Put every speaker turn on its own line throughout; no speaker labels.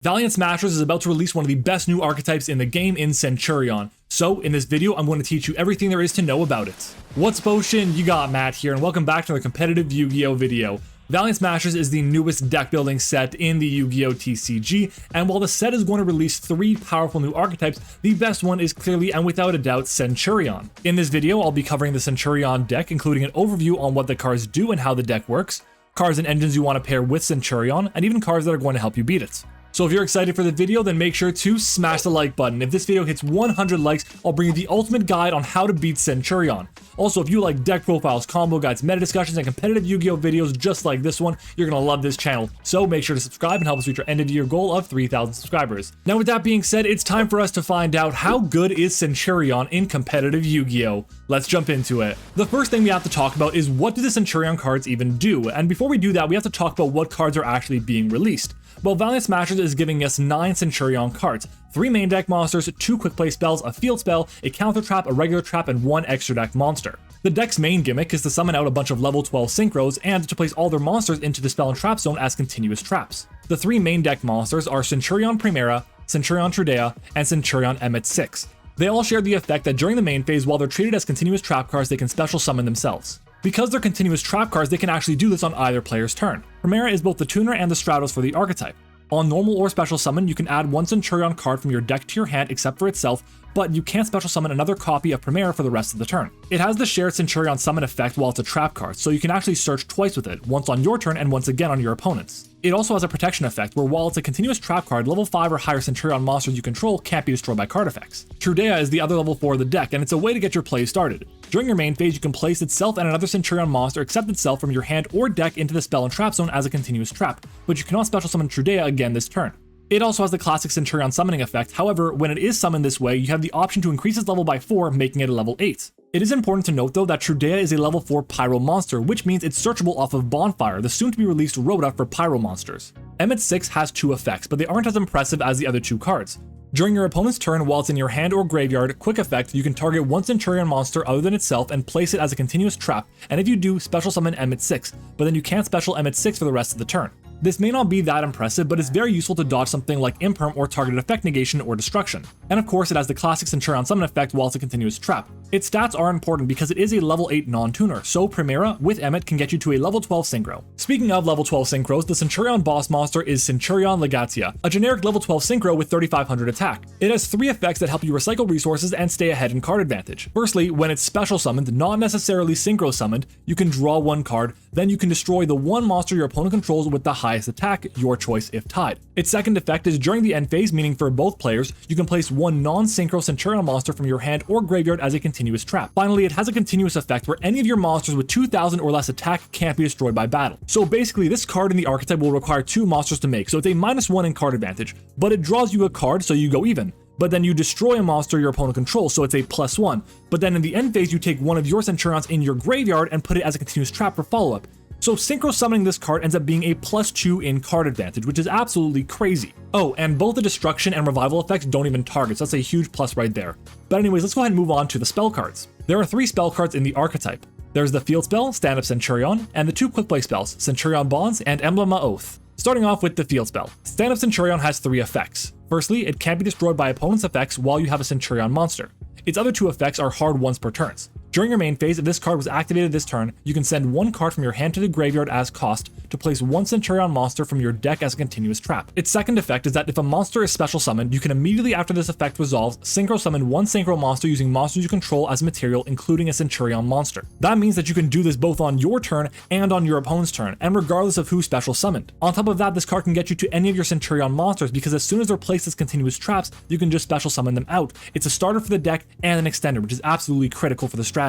Valiant Smashers is about to release one of the best new archetypes in the game in Centurion. So, in this video, I'm going to teach you everything there is to know about it. What's potion? You got Matt here, and welcome back to another competitive Yu-Gi-Oh video. Valiant Smashers is the newest deck building set in the Yu-Gi-Oh TCG, and while the set is going to release 3 powerful new archetypes, the best one is clearly and without a doubt Centurion. In this video, I'll be covering the Centurion deck, including an overview on what the cards do and how the deck works, cards and engines you want to pair with Centurion, and even cards that are going to help you beat it. So if you're excited for the video, then make sure to smash the like button. If this video hits 100 likes, I'll bring you the ultimate guide on how to beat Centurion. Also, if you like deck profiles, combo guides, meta discussions, and competitive Yu-Gi-Oh videos just like this one, you're gonna love this channel. So make sure to subscribe and help us reach our end of year goal of 3,000 subscribers. Now with that being said, it's time for us to find out how good is Centurion in competitive Yu-Gi-Oh. Let's jump into it. The first thing we have to talk about is what do the Centurion cards even do? And before we do that, we have to talk about what cards are actually being released. Well, Valiant Smashers is giving us 9 Centurion cards, 3 main deck monsters, 2 quick play spells, a field spell, a counter trap, a regular trap, and 1 extra deck monster. The deck's main gimmick is to summon out a bunch of level 12 synchros and to place all their monsters into the spell and trap zone as continuous traps. The 3 main deck monsters are Centurion Primera, Centurion Trudea, and Centurion Emmet-6. They all share the effect that during the main phase, while they're treated as continuous trap cards, they can special summon themselves. Because they're continuous trap cards, they can actually do this on either player's turn. Primera is both the tuner and the Stratos for the archetype. On normal or special summon, you can add 1 Centurion card from your deck to your hand except for itself, but you can't special summon another copy of Primera for the rest of the turn. It has the shared Centurion summon effect while it's a trap card, so you can actually search twice with it, once on your turn and once again on your opponent's. It also has a protection effect where while it's a continuous trap card, level 5 or higher Centurion monsters you control can't be destroyed by card effects. Trudea is the other level 4 of the deck, and it's a way to get your play started. During your main phase, you can place itself and another Centurion monster except itself from your hand or deck into the spell and trap zone as a continuous trap, but you cannot special summon Trudea again this turn. It also has the classic Centurion summoning effect, however, when it is summoned this way, you have the option to increase its level by 4, making it a level 8. It is important to note though that Trudea is a level 4 Pyro monster, which means it's searchable off of Bonfire, the soon-to-be-released Rhoda for Pyro monsters. Emmet-6 has 2 effects, but they aren't as impressive as the other 2 cards. During your opponent's turn while it's in your hand or graveyard, quick effect, you can target 1 Centurion monster other than itself and place it as a continuous trap, and if you do, special summon Emmet-6, but then you can't special Emmet-6 for the rest of the turn. This may not be that impressive, but it's very useful to dodge something like Imperm or targeted effect negation or destruction. And of course, it has the classic Centurion summon effect while it's a continuous trap. Its stats are important because it is a level 8 non-tuner, so Primera with Emmet can get you to a level 12 synchro. Speaking of level 12 synchros, the Centurion boss monster is Centurion Legatia, a generic level 12 synchro with 3500 attack. It has 3 effects that help you recycle resources and stay ahead in card advantage. Firstly, when it's special summoned, not necessarily synchro summoned, you can draw 1 card, then you can destroy the 1 monster your opponent controls with the highest attack, your choice if tied. Its second effect is during the end phase, meaning for both players, you can place 1 non-synchro Centurion monster from your hand or graveyard as a continuous trap. Finally, it has a continuous effect where any of your monsters with 2000 or less attack can't be destroyed by battle. So basically, this card in the archetype will require 2 monsters to make, so it's a -1 in card advantage, but it draws you a card so you go even. But then you destroy a monster your opponent controls, so it's a +1. But then in the end phase, you take 1 of your Centurions in your graveyard and put it as a continuous trap for follow-up. So synchro summoning this card ends up being a +2 in card advantage, which is absolutely crazy. Oh, and both the destruction and revival effects don't even target, so that's a huge plus right there. But anyways, let's go ahead and move on to the spell cards. There are 3 spell cards in the archetype. There's the field spell, Stand Up Centurion, and the 2 quick play spells, Centurion Bonds and Emblem Oath. Starting off with the field spell. Stand Up Centurion has 3 effects. Firstly, it can't be destroyed by opponent's effects while you have a Centurion monster. Its other 2 effects are hard once per turns. During your main phase, if this card was activated this turn, you can send 1 card from your hand to the graveyard as cost to place 1 Centurion monster from your deck as a continuous trap. Its second effect is that if a monster is special summoned, you can immediately after this effect resolves, synchro summon 1 synchro monster using monsters you control as material, including a Centurion monster. That means that you can do this both on your turn and on your opponent's turn, and regardless of who special summoned. On top of that, this card can get you to any of your Centurion monsters because as soon as they're placed as continuous traps, you can just special summon them out. It's a starter for the deck and an extender, which is absolutely critical for the strategy.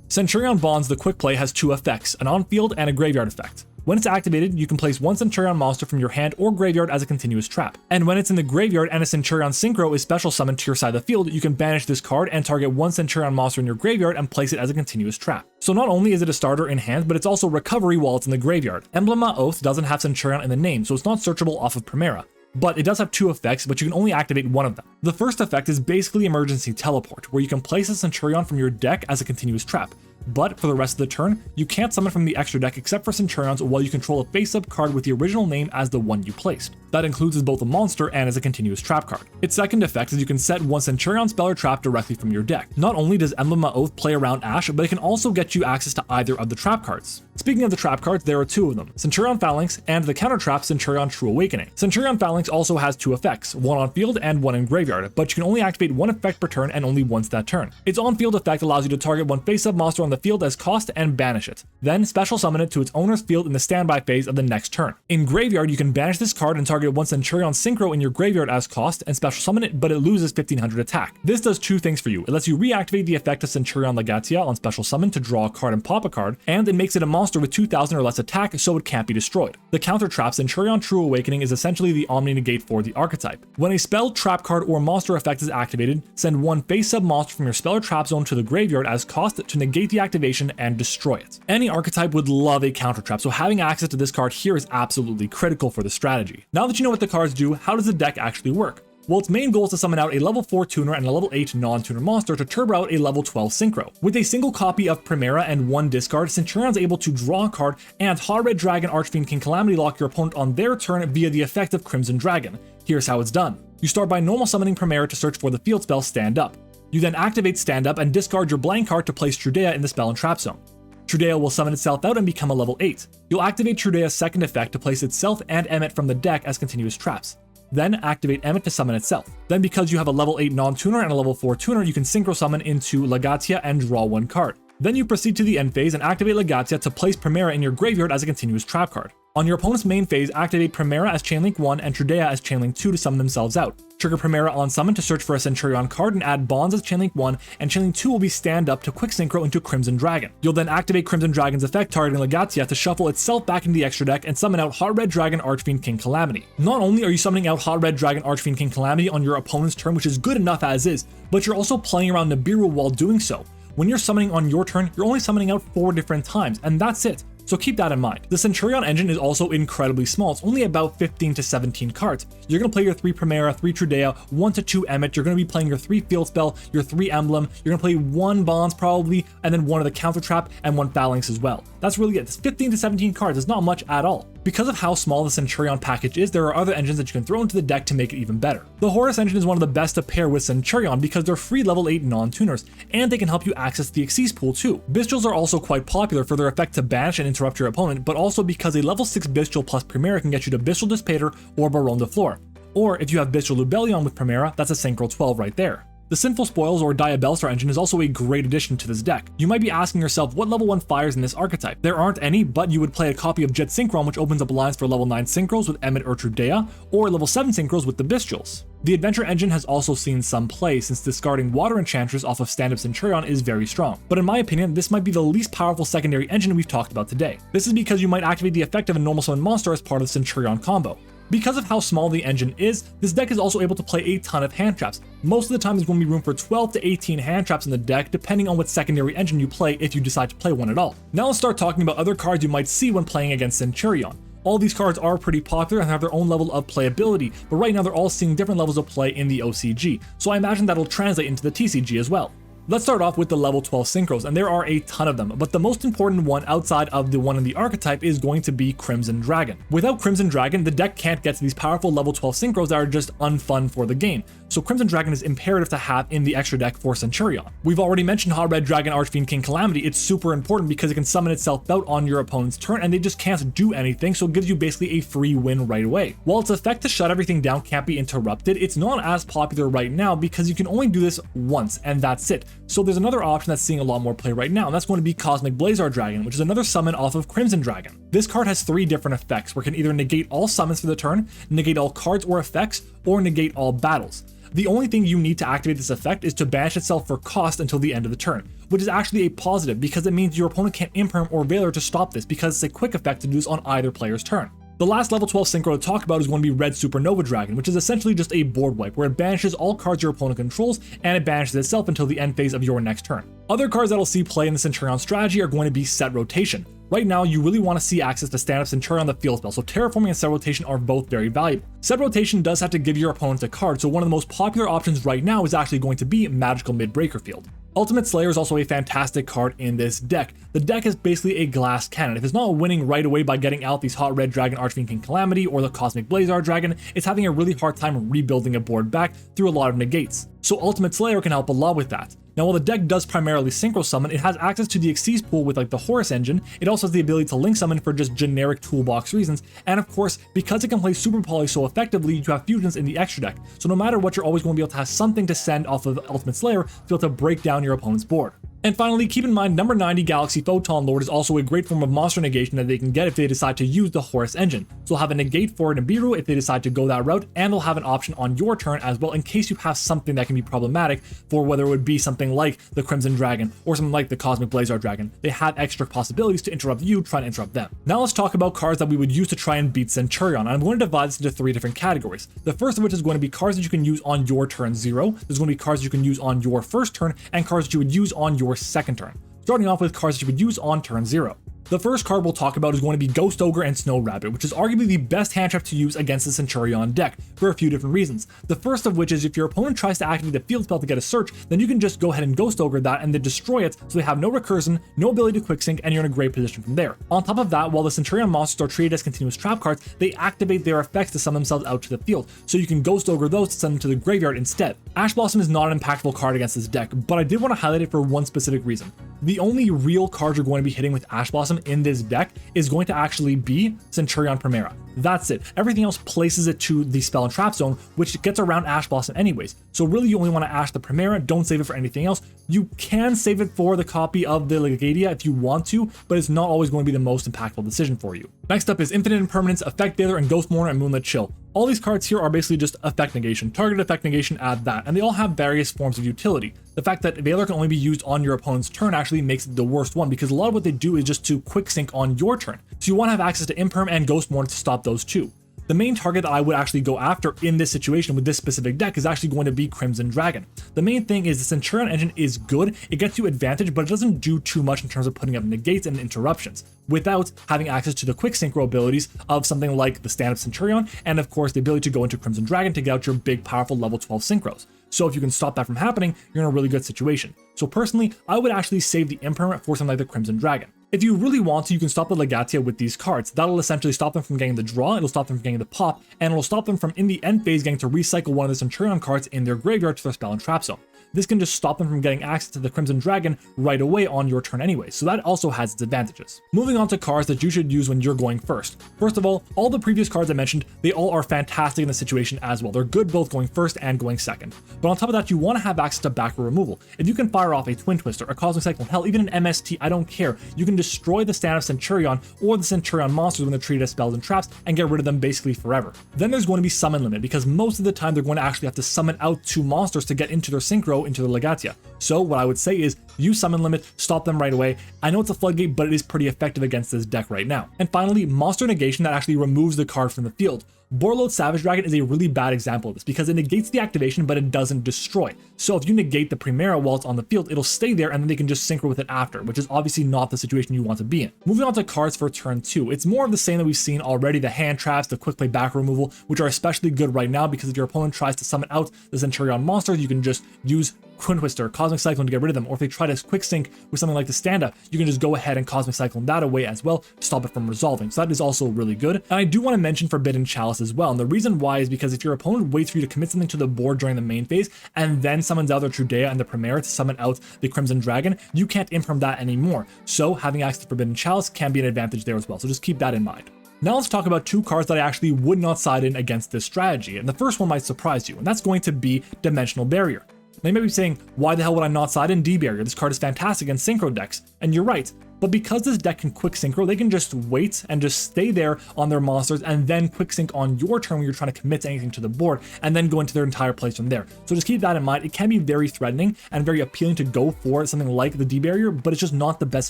Centurion Bonds, the quick play, has 2 effects, an on-field and a graveyard effect. When it's activated, you can place 1 Centurion monster from your hand or graveyard as a continuous trap. And when it's in the graveyard and a Centurion synchro is special summoned to your side of the field, you can banish this card and target 1 Centurion monster in your graveyard and place it as a continuous trap. So not only is it a starter in hand, but it's also recovery while it's in the graveyard. Emblem Oath doesn't have Centurion in the name, so it's not searchable off of Primera. But it does have 2 effects, but you can only activate 1 of them. The first effect is basically emergency teleport, where you can place a Centurion from your deck as a continuous trap. but for the rest of the turn, you can't summon from the extra deck except for Centurions while you control a face-up card with the original name as the one you placed. That includes as both a monster and as a continuous trap card. Its second effect is you can set one Centurion spell or trap directly from your deck. Not only does Emblem of Oath play around Ash, but it can also get you access to either of the trap cards. Speaking of the trap cards, there are two of them, Centurion Phalanx and the counter trap Centurion True Awakening. Centurion Phalanx also has two effects, one on field and one in graveyard, but you can only activate one effect per turn and only once that turn. Its on-field effect allows you to target one face-up monster on the field as cost and banish it, then special summon it to its owner's field in the standby phase of the next turn. In graveyard, you can banish this card and target one Centurion Synchro in your graveyard as cost and special summon it, but it loses 1500 attack. This does two things for you. It lets you reactivate the effect of Centurion Legatia on special summon to draw a card and pop a card, and it makes it a monster with 2000 or less attack so it can't be destroyed. The counter trap Centurion True Awakening is essentially the Omni Negate for the archetype. When a spell, trap card, or monster effect is activated, send one face-up monster from your spell or trap zone to the graveyard as cost to negate the activation and destroy it. Any archetype would love a counter trap, so having access to this card here is absolutely critical for the strategy. Now that you know what the cards do, how does the deck actually work? Well, its main goal is to summon out a level 4 tuner and a level 8 non-tuner monster to turbo out a level 12 synchro. With a single copy of Primera and one discard, Centurion's able to draw a card and Hot Red Dragon Archfiend King Calamity lock your opponent on their turn via the effect of Crimson Dragon. Here's how it's done. You start by normal summoning Primera to search for the field spell Stand Up. You then activate Stand Up and discard your blank card to place Trudea in the spell and trap zone. Trudea will summon itself out and become a level 8. You'll activate Trudea's second effect to place itself and Emmet from the deck as continuous traps. Then activate Emmet to summon itself. Then because you have a level 8 non-tuner and a level 4 tuner, you can synchro summon into Legatia and draw one card. Then you proceed to the end phase and activate Legatia to place Primera in your graveyard as a continuous trap card. On your opponent's main phase, activate Primera as Chainlink 1 and Trudea as Chainlink 2 to summon themselves out. Trigger Primera on summon to search for a Centurion card and add Bonds as Chainlink 1, and Chainlink 2 will be Stand Up to quick synchro into Crimson Dragon. You'll then activate Crimson Dragon's effect targeting Legatia to shuffle itself back into the extra deck and summon out Hot Red Dragon Archfiend King Calamity. Not only are you summoning out Hot Red Dragon Archfiend King Calamity on your opponent's turn, which is good enough as is, but you're also playing around Nibiru while doing so. When you're summoning on your turn, you're only summoning out 4 different times, and that's it. So keep that in mind. The Centurion engine is also incredibly small. It's only about 15 to 17 cards. You're going to play your 3 Primera, 3 Trudea, 1 to 2 Emmet. You're going to be playing your 3 Field Spell, your 3 Emblem. You're going to play 1 Bonds probably, and then 1 of the Counter Trap and 1 Phalanx as well. That's really it. It's 15 to 17 cards. It's not much at all. Because of how small the Centurion package is, there are other engines that you can throw into the deck to make it even better. The Horus engine is one of the best to pair with Centurion because they're free level 8 non-tuners, and they can help you access the Xyz pool too. Bestials are also quite popular for their effect to banish and interrupt your opponent, but also because a level 6 Bestial plus Primera can get you to Bestial Dispater or Baron de Flor. Or if you have Bestial Lubellion with Primera, that's a Synchro 12 right there. The Sinful Spoils or Diabellstar engine is also a great addition to this deck. You might be asking yourself what level 1 fires in this archetype. There aren't any, but you would play a copy of Jet Synchron, which opens up lines for level 9 Synchros with Emmet or Trudea, or level 7 Synchros with the Bestials. The Adventure engine has also seen some play since discarding Water Enchantress off of Stand-Up Centurion is very strong, but in my opinion, this might be the least powerful secondary engine we've talked about today. This is because you might activate the effect of a normal summon monster as part of the Centurion combo. Because of how small the engine is, this deck is also able to play a ton of hand traps. Most of the time there's going to be room for 12 to 18 hand traps in the deck, depending on what secondary engine you play if you decide to play one at all. Now let's start talking about other cards you might see when playing against Centurion. All these cards are pretty popular and have their own level of playability, but right now they're all seeing different levels of play in the OCG, so I imagine that'll translate into the TCG as well. Let's start off with the level 12 synchros, and there are a ton of them, but the most important one outside of the one in the archetype is going to be Crimson Dragon. Without Crimson Dragon, the deck can't get to these powerful level 12 synchros that are just unfun for the game, so Crimson Dragon is imperative to have in the extra deck for Centurion. We've already mentioned Hot Red Dragon Archfiend King Calamity. It's super important because it can summon itself out on your opponent's turn and they just can't do anything, so it gives you basically a free win right away. While its effect to shut everything down can't be interrupted, it's not as popular right now because you can only do this once and that's it. So there's another option that's seeing a lot more play right now, and that's going to be Cosmic Blazar Dragon, which is another summon off of Crimson Dragon. This card has 3 different effects where it can either negate all summons for the turn, negate all cards or effects, or negate all battles. The only thing you need to activate this effect is to banish itself for cost until the end of the turn, which is actually a positive because it means your opponent can't Imperm or Veiler to stop this because it's a quick effect to use on either player's turn. The last level 12 synchro to talk about is going to be Red Supernova Dragon, which is essentially just a board wipe where it banishes all cards your opponent controls and it banishes itself until the end phase of your next turn. Other cards that'll see play in the Centurion strategy are going to be Set Rotation. Right now, you really want to see access to stand-up Centurion on the field spell, so Terraforming and Set Rotation are both very valuable. Set Rotation does have to give your opponent a card, so one of the most popular options right now is actually going to be Magical Midbreaker Field. Ultimate Slayer is also a fantastic card in this deck. The deck is basically a glass cannon. If it's not winning right away by getting out these Hot Red Dragon Archfiend King Calamity or the Cosmic Blazar Dragon, it's having a really hard time rebuilding a board back through a lot of negates. So Ultimate Slayer can help a lot with that. Now, while the deck does primarily Synchro Summon, it has access to the Xyz pool with like the Horus engine. It also has the ability to Link Summon for just generic toolbox reasons. And of course, because it can play Super Poly so effectively, you have fusions in the extra deck. So no matter what, you're always going to be able to have something to send off of Ultimate Slayer to be able to break down your opponent's board. And finally, keep in mind, number 90 Galaxy Photon Lord is also a great form of monster negation that they can get if they decide to use the Horus engine. So they'll have a negate for Nibiru if they decide to go that route, and they'll have an option on your turn as well in case you have something that can be problematic for whether it would be something like the Crimson Dragon or something like the Cosmic Blazar Dragon. They have extra possibilities to interrupt you, trying to interrupt them. Now let's talk about cards that we would use to try and beat Centurion, and I'm going to divide this into 3 different categories. The first of which is going to be cards that you can use on your turn 0, there's going to be cards that you can use on your first turn, and cards that you would use on your second turn. Starting off with cards that you would use on turn 0. The first card we'll talk about is going to be Ghost Ogre and Snow Rabbit, which is arguably the best hand trap to use against the Centurion deck for a few different reasons. The first of which is if your opponent tries to activate the field spell to get a search, then you can just go ahead and Ghost Ogre that and then destroy it, so they have no recursion, no ability to quicksync, and you're in a great position from there. On top of that, while the Centurion monsters are treated as continuous trap cards, they activate their effects to summon themselves out to the field, so you can Ghost Ogre those to send them to the graveyard instead. Ash Blossom is not an impactful card against this deck, but I did want to highlight it for one specific reason. The only real card you're going to be hitting with Ash Blossom in this deck is going to actually be Centurion Primera. That's it. Everything else places it to the spell and trap zone, which gets around Ash Blossom anyways. So really you only want to Ash the Primera, don't save it for anything else. You can save it for the copy of the Legadia if you want to, but it's not always going to be the most impactful decision for you. Next up is Infinite Impermanence, Effect Veiler, and Ghost Mourner and Moonlit Chill. All these cards here are basically just effect negation, target effect negation, add that, and they all have various forms of utility. The fact that Veiler can only be used on your opponent's turn actually makes it the worst one, because a lot of what they do is just to quick sync on your turn. So you want to have access to Imperm and Ghost Mourner to stop those too. The main target that I would actually go after in this situation with this specific deck is actually going to be Crimson Dragon. The main thing is the Centurion engine is good, it gets you advantage, but it doesn't do too much in terms of putting up negates and interruptions, without having access to the quick synchro abilities of something like the stand-up Centurion, and of course the ability to go into Crimson Dragon to get out your big powerful level 12 synchros. So if you can stop that from happening, you're in a really good situation. So personally, I would actually save the Impermanent for something like the Crimson Dragon. If you really want to, you can stop the Legatia with these cards. That'll essentially stop them from getting the draw, it'll stop them from getting the pop, and it'll stop them from in the end phase getting to recycle one of the Centurion cards in their graveyard to their spell and trap zone. This can just stop them from getting access to the Crimson Dragon right away on your turn anyway, so that also has its advantages. Moving on to cards that you should use when you're going first. First of all the previous cards I mentioned, they all are fantastic in this situation as well. They're good both going first and going second. But on top of that, you want to have access to back row removal. If you can fire off a Twin Twister, a Cosmic Cyclone, hell, even an MST, I don't care. You can destroy the stand of Centurion or the Centurion monsters when they're treated as spells and traps and get rid of them basically forever. Then there's going to be summon limit, because most of the time they're going to actually have to summon out 2 monsters to get into their synchro into their Legatia. So what I would say is use summon limit, stop them right away. I know it's a floodgate, but it is pretty effective against this deck right now. And finally, monster negation that actually removes the card from the field. Borreload Savage Dragon is a really bad example of this because it negates the activation, but it doesn't destroy. So if you negate the Primera while it's on the field, it'll stay there and then they can just synchro with it after, which is obviously not the situation you want to be in. Moving on to cards for turn 2. It's more of the same that we've seen already, the hand traps, the quick play back removal, which are especially good right now because if your opponent tries to summon out the Centurion monsters, you can just use Twin Twister, Cosmic Cyclone to get rid of them, or if they try to quick sync with something like the stand-up, you can just go ahead and Cosmic Cyclone that away as well to stop it from resolving. So that is also really good. And I do want to mention Forbidden Chalice as well, and the reason why is because if your opponent waits for you to commit something to the board during the main phase and then summons out their Trudea and the Primera to summon out the Crimson Dragon, you can't imperm that anymore. So having access to Forbidden Chalice can be an advantage there as well, so just keep that in mind. Now let's talk about 2 cards that I actually would not side in against this strategy, and the first one might surprise you, and that's going to be Dimensional Barrier. Now you might be saying, why the hell would I not side in D-Barrier? This card is fantastic in synchro decks, and you're right. But because this deck can quick synchro, they can just wait and just stay there on their monsters and then quick sync on your turn when you're trying to commit to anything to the board and then go into their entire place from there. So just keep that in mind. It can be very threatening and very appealing to go for something like the D-Barrier, but it's just not the best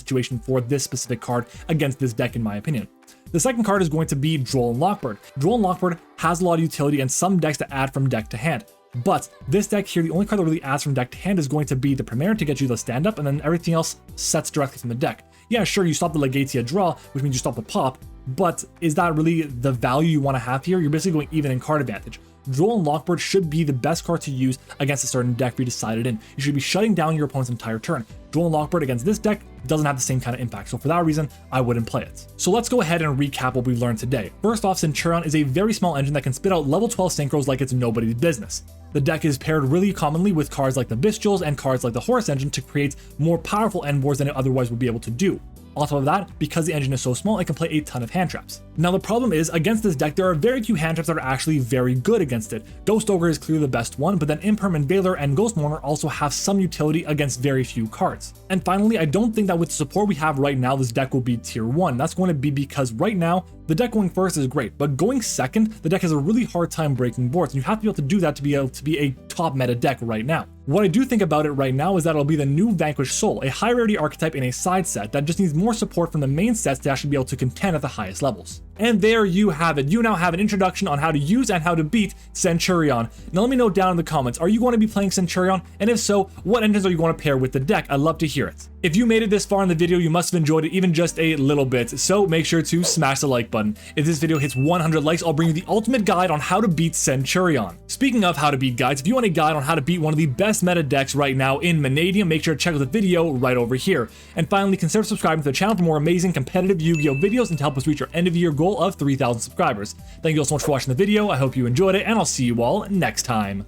situation for this specific card against this deck in my opinion. The second card is going to be Droll and Lockbird. Droll and Lockbird has a lot of utility and some decks to add from deck to hand. But this deck here, the only card that really adds from deck to hand is going to be the Premier to get you the stand up, and then everything else sets directly from the deck. Yeah, sure, you stop the Legatia draw, which means you stop the pop, but is that really the value you want to have here? You're basically going even in card advantage. Droll and Lockbird should be the best card to use against a certain deck we decided in. You should be shutting down your opponent's entire turn. Droll and Lockbird against this deck doesn't have the same kind of impact, so for that reason, I wouldn't play it. So let's go ahead and recap what we've learned today. First off, Centurion is a very small engine that can spit out level 12 synchros like it's nobody's business. The deck is paired really commonly with cards like the Bestials and cards like the Horse engine to create more powerful end boards than it otherwise would be able to do. On top of that, because the engine is so small, it can play a ton of hand traps. Now the problem is, against this deck, there are very few hand traps that are actually very good against it. Ghost Ogre is clearly the best one, but then Imperm and Veiler and Ghost Mourner also have some utility against very few cards. And finally, I don't think that with the support we have right now, this deck will be tier 1. That's going to be because right now, the deck going first is great, but going second, the deck has a really hard time breaking boards, and you have to be able to do that to be able to be a top meta deck right now. What I do think about it right now is that it'll be the new Vanquished Soul, a high rarity archetype in a side set that just needs more support from the main sets to actually be able to contend at the highest levels. And there you have it. You now have an introduction on how to use and how to beat Centurion. Now let me know down in the comments, are you going to be playing Centurion? And if so, what engines are you going to pair with the deck? I'd love to hear it. If you made it this far in the video, you must have enjoyed it even just a little bit, so make sure to smash the like button. If this video hits 100 likes, I'll bring you the ultimate guide on how to beat Centurion. Speaking of how to beat guides, if you want a guide on how to beat one of the best meta decks right now in Vanadium, make sure to check out the video right over here. And finally, consider subscribing to the channel for more amazing competitive Yu-Gi-Oh videos and to help us reach our end of year goal of 3,000 subscribers. Thank you all so much for watching the video, I hope you enjoyed it, and I'll see you all next time.